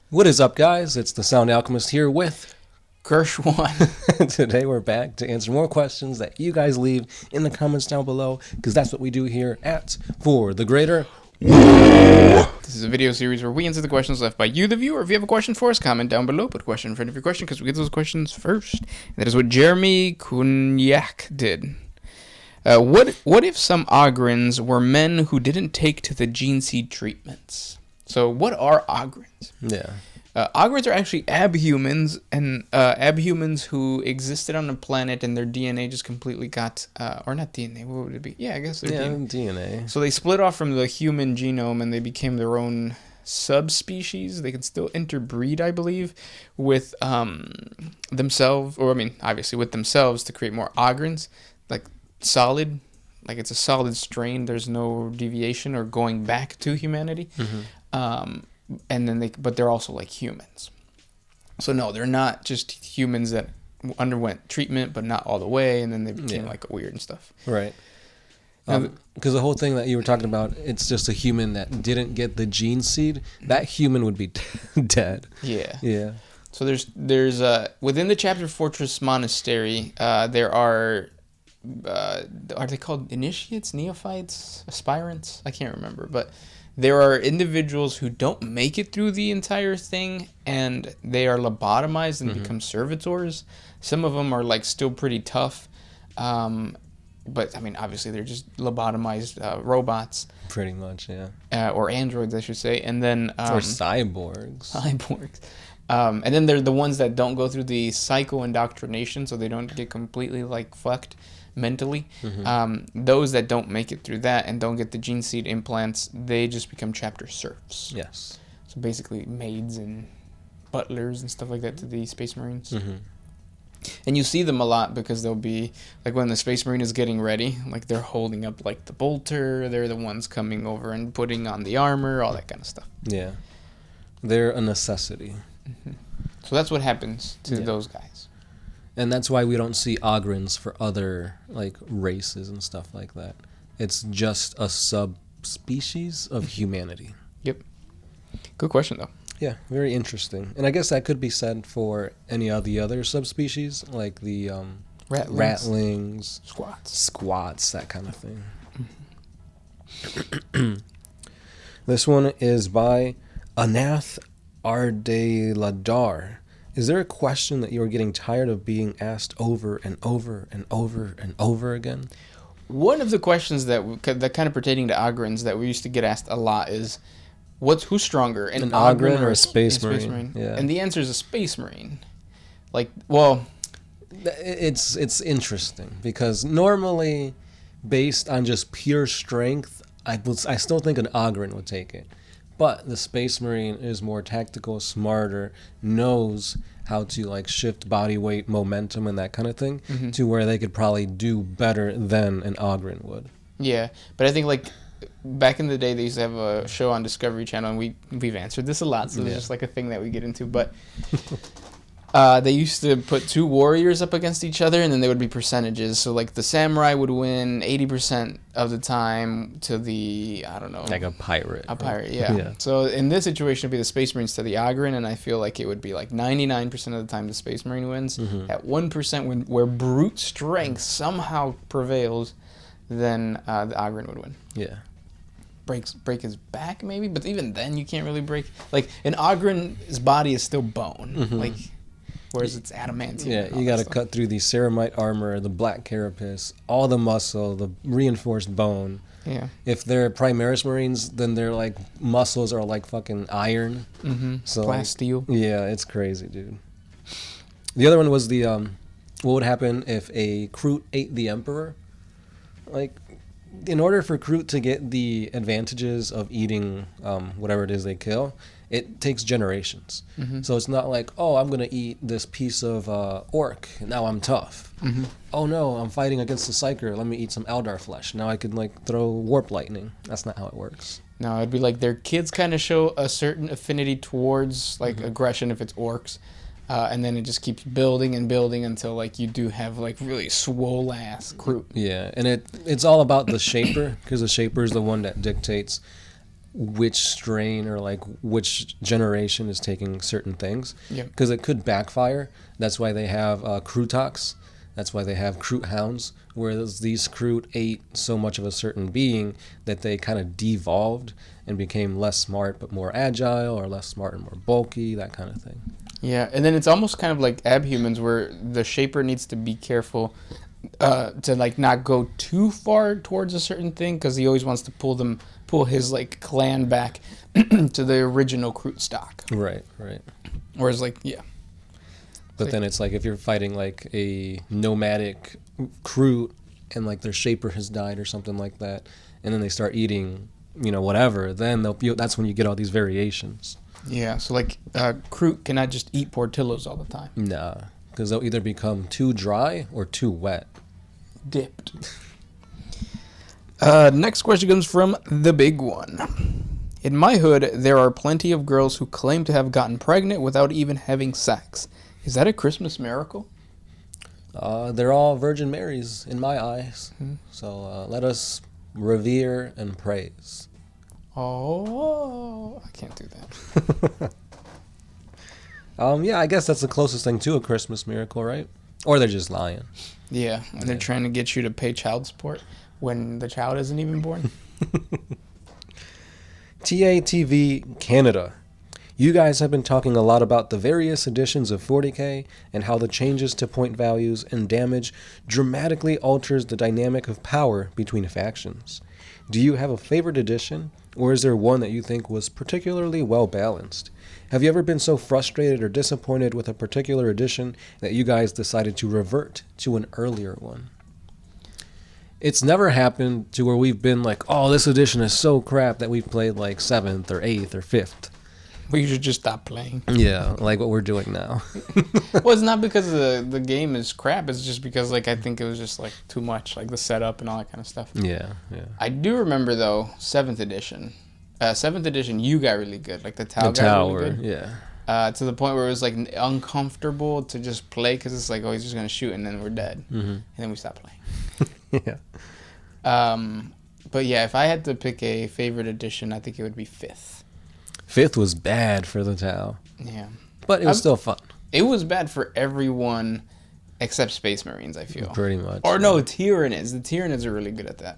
What is up, guys? It's the Sound Alchemist here with Gershwan. Today we're back to answer more questions that you guys leave in the comments down below, because that's what we do here at For the Greater. This is a video series where we answer the questions left by you, the viewer. If you have a question for us, comment down below. Put a question in front of your question because we get those questions first. And that is what Jeremy Kunyak did. What if some Ogryns were men who didn't take to the gene seed treatments? So what are Ogryns? Yeah. Ogryns are actually abhumans, and abhumans who existed on a planet and their DNA just completely got, or not DNA, what would it be? Yeah, I guess their DNA. So they split off from the human genome and they became their own subspecies. They can still interbreed, I believe, with themselves, or I mean, obviously with themselves to create more Ogryns, like solid, like it's a solid strain. There's no deviation or going back to humanity. Mm-hmm. And then but they're also like humans. So no, they're not just humans that underwent treatment, but not all the way, and then they became like weird and stuff. Right. Because the whole thing that you were talking about, it's just a human that didn't get the gene seed. That human would be dead. Yeah. Yeah. So there's within the Chapter Fortress Monastery, there are they called initiates, neophytes, aspirants? I can't remember, but there are individuals who don't make it through the entire thing, and they are lobotomized and become servitors. Some of them are like still pretty tough, but I mean, obviously they're just lobotomized robots. Pretty much, yeah. Or androids, I should say, and then or cyborgs. Cyborgs. And then they're the ones that don't go through the psycho-indoctrination, so they don't get completely like fucked mentally. Mm-hmm. Those that don't make it through that and don't get the gene seed implants, they just become chapter serfs. Yes. So basically maids and butlers and stuff like that to the Space Marines. Mm-hmm. And you see them a lot because they'll be like when the Space Marine is getting ready, like they're holding up like the bolter, they're the ones coming over and putting on the armor, all that kind of stuff. Yeah. They're a necessity. Mm-hmm. So that's what happens to those guys. And that's why we don't see Ogryns for other like races and stuff like that. It's just a subspecies of humanity. Yep. Good question, though. Yeah, very interesting. And I guess that could be said for any of the other subspecies, like the ratlings, squats, that kind of thing. Mm-hmm. This one is by Anath Ardeladar. Is there a question that you are getting tired of being asked over and over and over and over again? One of the questions that kind of pertaining to Ogryns that we used to get asked a lot is, who's stronger, an Ogryn or a Space Marine? Yeah. And the answer is a Space Marine. Like, well, it's interesting because normally, based on just pure strength, I still think an Ogryn would take it. But the Space Marine is more tactical, smarter, knows how to like shift body weight, momentum, and that kind of thing, mm-hmm. to where they could probably do better than an Ogryns would. Yeah, but I think like back in the day, they used to have a show on Discovery Channel, and we've answered this a lot, so it's just like a thing that we get into. But they used to put two warriors up against each other, and then there would be percentages. So like the samurai would win 80% of the time to the, I don't know, like a pirate. A pirate, yeah. So in this situation, it'd be the Space Marines to the Ogryn, and I feel like it would be like 99% of the time the Space Marine wins. Mm-hmm. At 1% where brute strength somehow prevails, then the Ogryn would win. Yeah. Break his back maybe, but even then you can't really break. Like an Ogryn's body is still bone, mm-hmm. like. Whereas it's adamantium. Yeah, you got to cut through the ceramite armor, the black carapace, all the muscle, the reinforced bone. Yeah. If they're Primaris Marines, then their like muscles are like fucking iron. Mm-hmm. So glass steel. Yeah, it's crazy, dude. The other one was the what would happen if a Kroot ate the Emperor? Like, in order for Kroot to get the advantages of eating whatever it is they kill, it takes generations. Mm-hmm. So it's not like, oh, I'm going to eat this piece of orc, and now I'm tough. Mm-hmm. Oh no, I'm fighting against the Psyker, let me eat some Eldar flesh. Now I can like throw warp lightning. That's not how it works. No, it'd be like their kids kind of show a certain affinity towards like aggression if it's orcs. And then it just keeps building and building until like you do have like really swole ass Kroot. Yeah, and it's all about the Shaper, because the Shaper is the one that dictates which strain or like which generation is taking certain things. Because it could backfire. That's why they have Krootoks. That's why they have Kroot hounds, whereas these Kroot ate so much of a certain being that they kind of devolved and became less smart but more agile, or less smart and more bulky, that kind of thing. Yeah, and then it's almost kind of like abhumans, where the shaper needs to be careful to like not go too far towards a certain thing, because he always wants to pull his like clan back to the original Kroot stock. Right. Whereas But then it's like if you're fighting like a nomadic Kroot and like their shaper has died or something like that, and then they start eating, whatever, then that's when you get all these variations. Yeah, so like Kroot cannot just eat Portillos all the time. Nah, because they'll either become too dry or too wet. Dipped. Next question comes from the big one. In my hood, there are plenty of girls who claim to have gotten pregnant without even having sex. Is that a Christmas miracle? They're all Virgin Marys in my eyes. So let us revere and praise. Oh, I can't do that. Yeah, I guess that's the closest thing to a Christmas miracle, right? Or they're just lying. Yeah, and they're trying to get you to pay child support when the child isn't even born. TATV Canada. You guys have been talking a lot about the various editions of 40K and how the changes to point values and damage dramatically alters the dynamic of power between factions. Do you have a favorite edition, or is there one that you think was particularly well balanced? Have you ever been so frustrated or disappointed with a particular edition that you guys decided to revert to an earlier one? It's never happened to where we've been like, oh, this edition is so crap that we've played like 7th or 8th or 5th. We should just stop playing. Yeah, like what we're doing now. Well, it's not because the game is crap. It's just because I think it was just too much, the setup and all that kind of stuff. Yeah. I do remember though 7th edition. 7th edition, you got really good. The tower got really good. Yeah. To the point where it was uncomfortable to just play, because it's oh, he's just gonna shoot and then we're dead, and then we stop playing. Yeah. But yeah, if I had to pick a favorite edition, I think it would be 5th. 5th was bad for the Tau. Yeah. But it was still fun. It was bad for everyone except Space Marines, I feel. Pretty much. Or no, Tyranids. The Tyranids are really good at that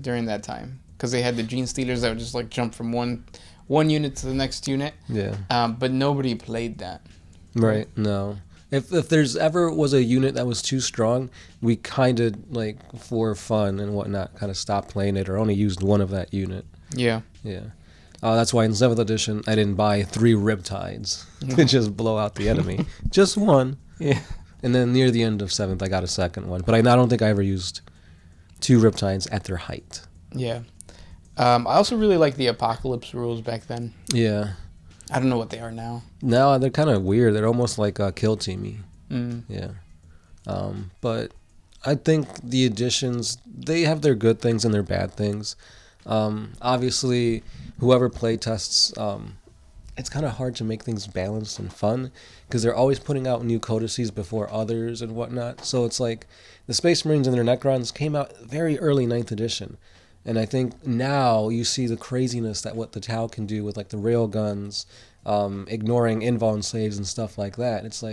during that time. Because they had the Gene Stealers that would just jump from one unit to the next unit. Yeah. But nobody played that. Right. No. If there's ever was a unit that was too strong, we kind of, for fun and whatnot, kind of stopped playing it or only used one of that unit. Yeah. Yeah. That's why in 7th edition, I didn't buy 3 Riptides to just blow out the enemy. Just one. Yeah. And then near the end of 7th, I got a second one. But I don't think I ever used 2 Riptides at their height. Yeah. I also really like the Apocalypse rules back then. Yeah. I don't know what they are now. No, they're kind of weird. They're almost like kill teamy. Yeah. But I think the editions, they have their good things and their bad things. Obviously, whoever play tests, it's kind of hard to make things balanced and fun because they're always putting out new codices before others and whatnot. So it's like the Space Marines and their Necrons came out very early 9th edition. And I think now you see the craziness that what the Tau can do with the rail guns, ignoring invuln saves and stuff like that. It's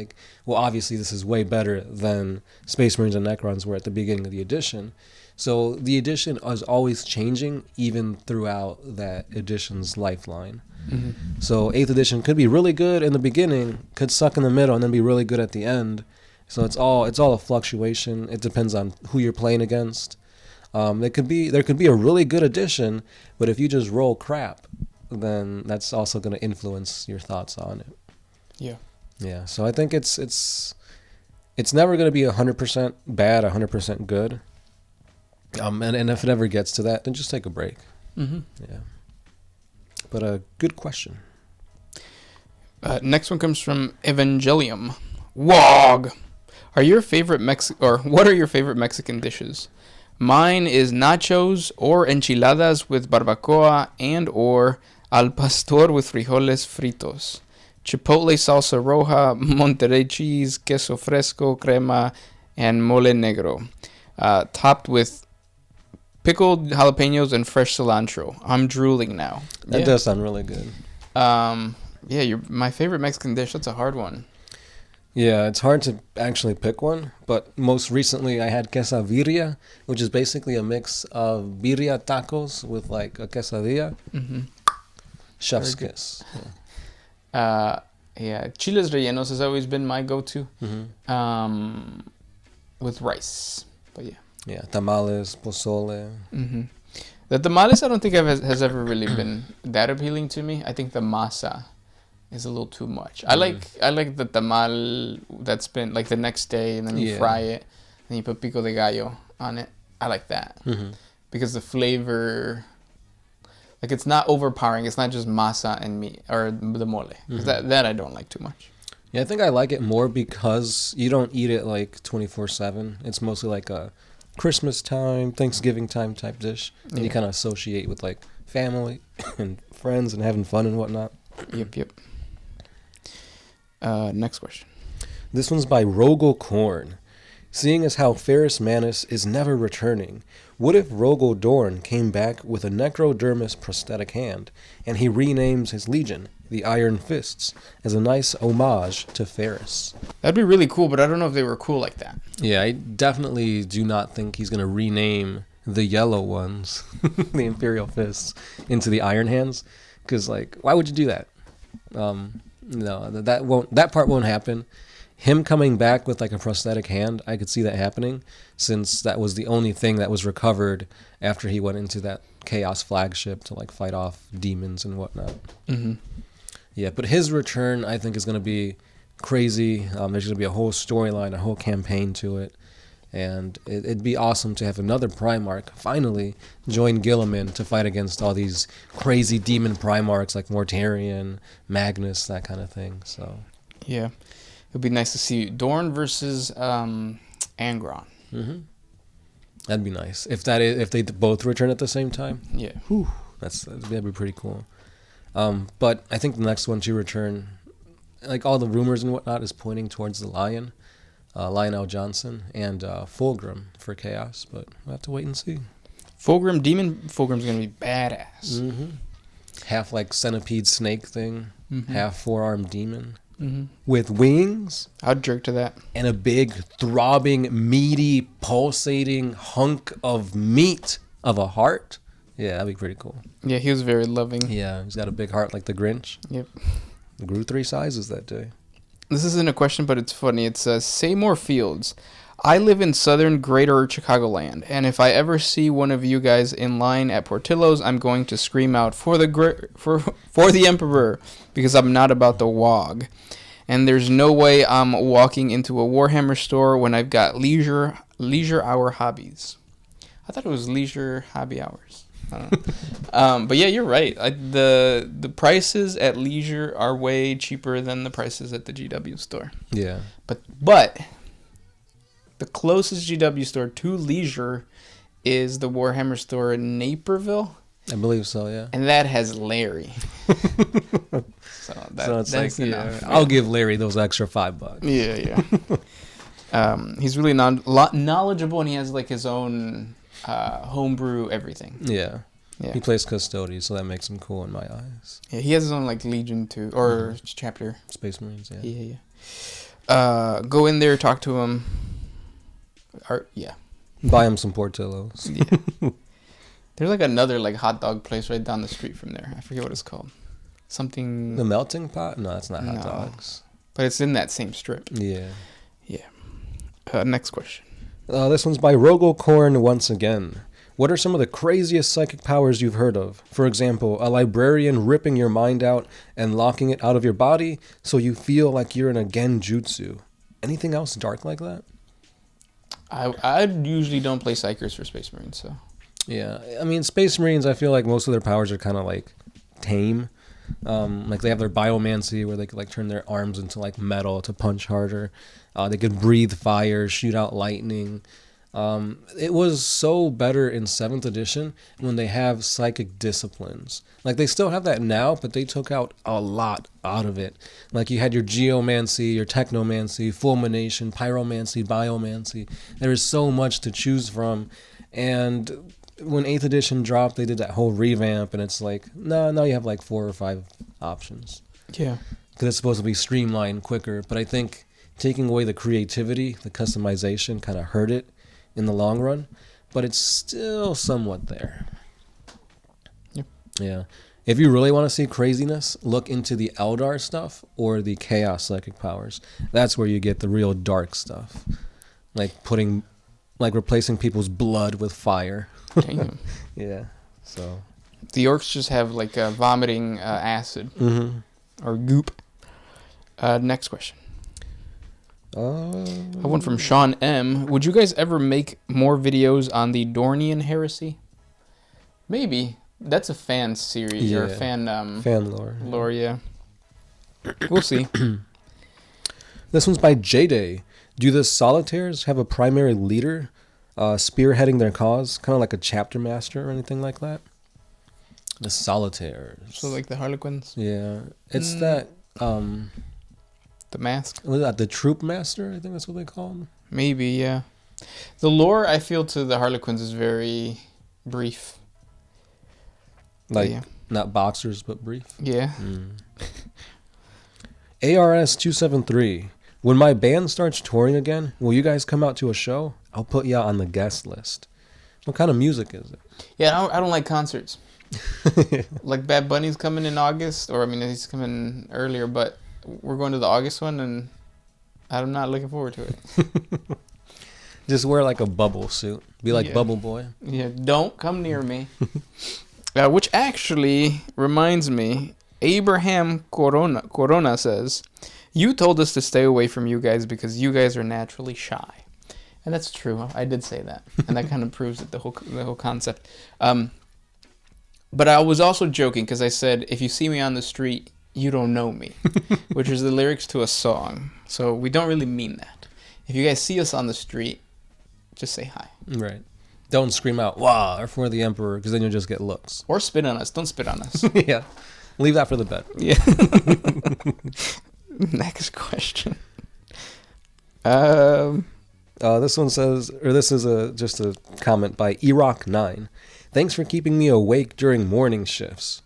well, obviously this is way better than Space Marines and Necrons were at the beginning of the edition. So the edition is always changing even throughout that edition's lifeline. So 8th edition could be really good in the beginning, could suck in the middle, and then be really good at the end. So it's all a fluctuation. It depends on who you're playing against. There could be a really good edition, but if you just roll crap, then that's also going to influence your thoughts on it. Yeah. Yeah. So I think it's never going to be 100% bad, 100% good. And if it ever gets to that, then just take a break. Yeah. But a good question. Next one comes from Evangelium. WAAAGH! What are your favorite Mexican dishes? Mine is nachos or enchiladas with barbacoa and or al pastor with frijoles fritos. Chipotle salsa roja, Monterrey cheese, queso fresco, crema, and mole negro. Topped with Pickled jalapenos and fresh cilantro. I'm drooling now. That does sound really good. Yeah, my favorite Mexican dish. That's a hard one. Yeah, it's hard to actually pick one, but most recently I had quesadilla, which is basically a mix of birria tacos with like a quesadilla. Mm-hmm. Chef's kiss. Yeah, chiles rellenos has always been my go-to. Mm-hmm. With rice, but yeah. Yeah, tamales, pozole. Mm-hmm. The tamales, I don't think has ever really been that appealing to me. I think the masa is a little too much. I like the tamal that's been like the next day, and then you fry it, and you put pico de gallo on it. I like that because the flavor, like it's not overpowering. It's not just masa and meat or the mole. That I don't like too much. Yeah, I think I like it more because you don't eat it like 24/7. It's mostly like a Christmas time, Thanksgiving time type dish, and you kind of associate with like family and friends and having fun and whatnot. Yep. Next question. This one's by Rogel Korn. Seeing as how Ferrus Manus is never returning, what if Rogel Dorn came back with a Necrodermis prosthetic hand, and he renames his legion, the Iron Fists, as a nice homage to Ferrus? That'd be really cool, but I don't know if they were cool like that. Yeah, I definitely do not think he's going to rename the yellow ones, the Imperial Fists, into the Iron Hands, because, like, why would you do that? No, that part won't happen. Him coming back with like a prosthetic hand, I could see that happening, since that was the only thing that was recovered after he went into that Chaos flagship to like fight off demons and whatnot. Mm-hmm. Yeah, but his return, I think, is going to be crazy. There's going to be a whole storyline, a whole campaign to it, and it'd be awesome to have another Primarch finally join Gilliman to fight against all these crazy demon Primarchs like Mortarion, Magnus, that kind of thing. So yeah. It'd be nice to see Dorn versus Angron. Mm-hmm. That'd be nice if they both return at the same time. Yeah, that'd be pretty cool. But I think the next one to return, like all the rumors and whatnot, is pointing towards the Lion, Lionel Johnson, and Fulgrim for Chaos. But we'll have to wait and see. Fulgrim's gonna be badass. Mm-hmm. Half like centipede snake thing, half four-armed demon. Mm-hmm. With wings. I'd jerk to that. And a big, throbbing, meaty, pulsating hunk of meat of a heart. Yeah, that'd be pretty cool. Yeah, he was very loving. Yeah, he's got a big heart like the Grinch. Yep. Grew 3 sizes that day. This isn't a question, but it's funny. It says, Seymour Fields. I live in southern Greater Chicagoland, and if I ever see one of you guys in line at Portillo's, I'm going to scream out for the Emperor, because I'm not about the WAAAGH. And there's no way I'm walking into a Warhammer store when I've got leisure hour hobbies. I thought it was leisure hobby hours. I don't know. But yeah, you're right. The prices at leisure are way cheaper than the prices at the GW store. Yeah. But the closest GW store to leisure is the Warhammer store in Naperville. I believe so, yeah. And that has Larry. So it's that's like, enough. I'll give Larry those extra $5. Yeah. He's really knowledgeable, and he has like his own homebrew everything. Yeah. Yeah. He plays Custody, so that makes him cool in my eyes. Yeah, he has his own like Legion too, or chapter. Space Marines, yeah. Yeah. Go in there, talk to him. Yeah. Buy him some Portillos. Yeah. There's like another like hot dog place right down the street from there. I forget what it's called. Something. The Melting Pot? No, that's not hot dogs. But it's in that same strip. Yeah. Yeah. Next question. This one's by Rogel Korn once again. What are some of the craziest psychic powers you've heard of? For example, a librarian ripping your mind out and locking it out of your body so you feel like you're in a genjutsu. Anything else dark like that? I usually don't play Psychers for Space Marines, so. Yeah, I mean, Space Marines, I feel like most of their powers are kind of like tame. Like they have their biomancy where they could like turn their arms into like metal to punch harder. They could breathe fire, shoot out lightning. It was so better in 7th edition when they have psychic disciplines. Like they still have that now, but they took out a lot out of it. Like you had your geomancy, your technomancy, fulmination, pyromancy, biomancy. There is so much to choose from, and when 8th edition dropped, they did that whole revamp, and it's like, no, now you have like 4 or 5 options. Yeah. Because it's supposed to be streamlined quicker. But I think taking away the creativity, the customization, kind of hurt it in the long run. But it's still somewhat there. Yep. Yeah. If you really want to see craziness, look into the Eldar stuff or the Chaos Psychic powers. That's where you get the real dark stuff. Like replacing people's blood with fire. Damn. Yeah. So. The orcs just have like vomiting acid or goop. Next question. One from Sean M. Would you guys ever make more videos on the Dornian heresy? Maybe. That's a fan series or a fan lore. Lore, yeah. We'll see. This one's by J-Day. Do the Solitaires have a primary leader spearheading their cause? Kind of like a chapter master or anything like that? The Solitaires. So like the Harlequins? Yeah. It's that... the mask? Was that the Troop Master? I think that's what they call him. Maybe, yeah. The lore, I feel, to the Harlequins is very brief. Like, yeah. Not boxers, but brief? Yeah. ARS 273. When my band starts touring again, will you guys come out to a show? I'll put you on the guest list. What kind of music is it? Yeah, I don't like concerts. Like Bad Bunny's coming in August, or I mean, he's coming earlier, but we're going to the August one, and I'm not looking forward to it. Just wear like a bubble suit. Be like Bubble Boy. Yeah, don't come near me. Which actually reminds me, Abraham Corona says, you told us to stay away from you guys because you guys are naturally shy. And that's true. I did say that. And that kind of proves it, the whole concept. But I was also joking because I said, if you see me on the street, you don't know me. Which is the lyrics to a song. So we don't really mean that. If you guys see us on the street, just say hi. Right. Don't scream out, "Wow!" or "For the Emperor," because then you'll just get looks. Or spit on us. Don't spit on us. Yeah. Leave that for the bed. Yeah. Next question. This one says, or this is just a comment by Erock9. Thanks for keeping me awake during morning shifts.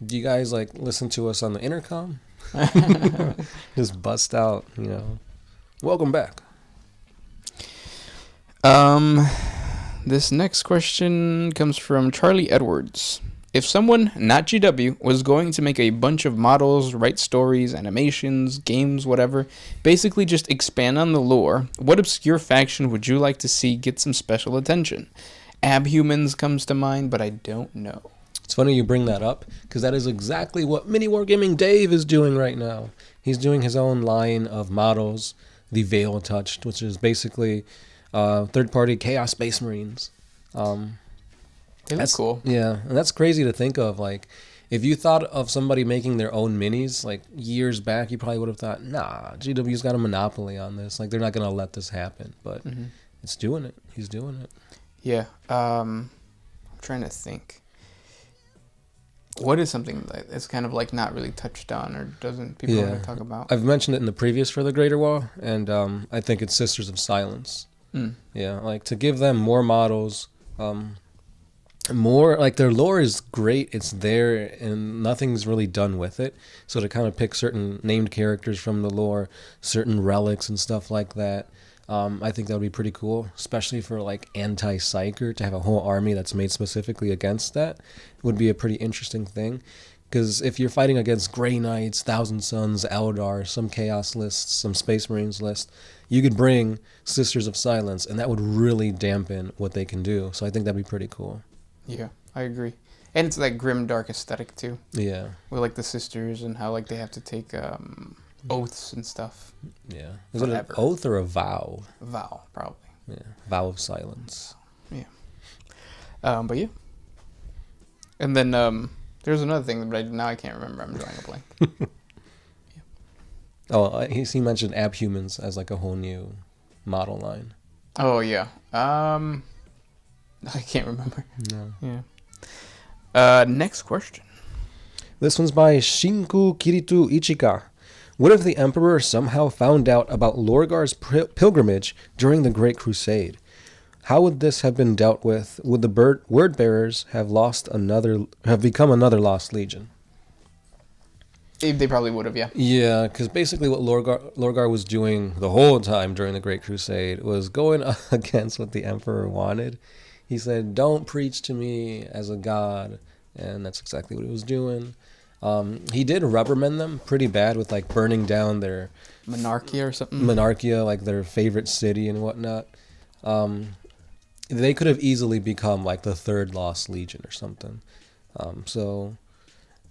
Do you guys like listen to us on the intercom? Just bust out, welcome back. This next question comes from Charlie Edwards. If someone, not GW, was going to make a bunch of models, write stories, animations, games, whatever, basically just expand on the lore, what obscure faction would you like to see get some special attention? Abhumans comes to mind, but I don't know. It's funny you bring that up, because that is exactly what Mini Wargaming Dave is doing right now. He's doing his own line of models, the Veil Touched, which is basically third-party Chaos Space Marines. That's cool. Yeah, and that's crazy to think of. Like, if you thought of somebody making their own minis, like, years back, you probably would have thought, nah, GW's got a monopoly on this. Like, they're not going to let this happen. But it's doing it. He's doing it. Yeah. I'm trying to think. What is something that it's kind of like not really touched on or doesn't people want to talk about? I've mentioned it in the previous For the Greater Wall, and I think it's Sisters of Silence. Yeah, like, to give them more models, more, like, their lore is great, it's there, and nothing's really done with it. So to kind of pick certain named characters from the lore, certain relics and stuff like that, I think that would be pretty cool, especially for, like, anti-psyker, to have a whole army that's made specifically against that would be a pretty interesting thing. Because if you're fighting against Grey Knights, Thousand Sons, Eldar, some Chaos lists, some Space Marines list, you could bring Sisters of Silence, and that would really dampen what they can do. So I think that'd be pretty cool. Yeah, I agree. And it's that grim, dark aesthetic, too. Yeah. With, like, the sisters and how, like, they have to take oaths and stuff. Yeah. Is it an oath or a vow? Vow, probably. Yeah. Vow of silence. Yeah. But, yeah. And then there's another thing, but now I can't remember. I'm drawing a blank. Yeah. Oh, he mentioned Abhumans as, like, a whole new model line. Oh, yeah. I can't remember. No. Yeah. Next question. This one's by Shinku Kiritu Ichika. What if the Emperor somehow found out about Lorgar's pilgrimage during the Great Crusade? How would this have been dealt with? Would the word bearers have become another lost legion? They probably would have, yeah. Yeah, because basically what Lorgar was doing the whole time during the Great Crusade was going against what the Emperor wanted. He said, "Don't preach to me as a god," and that's exactly what he was doing. He did rubbermend them pretty bad with like burning down their Monarchia or something. Monarchia, like their favorite city and whatnot. They could have easily become like the third Lost Legion or something.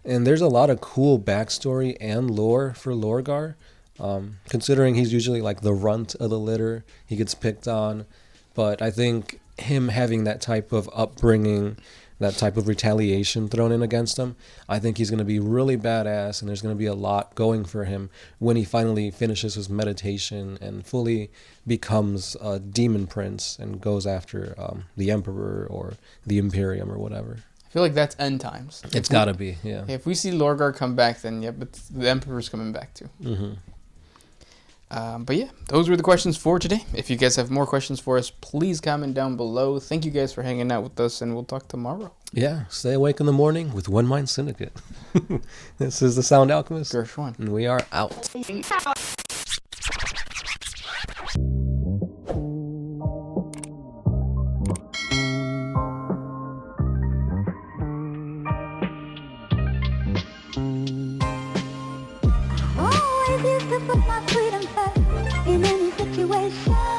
And there's a lot of cool backstory and lore for Lorgar. Considering he's usually like the runt of the litter, he gets picked on. But I think him having that type of upbringing, that type of retaliation thrown in against him, I think he's going to be really badass, and there's going to be a lot going for him when he finally finishes his meditation and fully becomes a demon prince and goes after the Emperor or the Imperium or whatever. I feel like that's end times. It's got to be, yeah. If we see Lorgar come back, then yeah, but the Emperor's coming back too. Mm-hmm. But yeah, those were the questions for today. If you guys have more questions for us, please comment down below. Thank you guys for hanging out with us, and we'll talk tomorrow. Yeah, stay awake in the morning with One Mind Syndicate. This is the Sound Alchemist, Gershwin, and we are out. Always used to put my freedom first in any situation.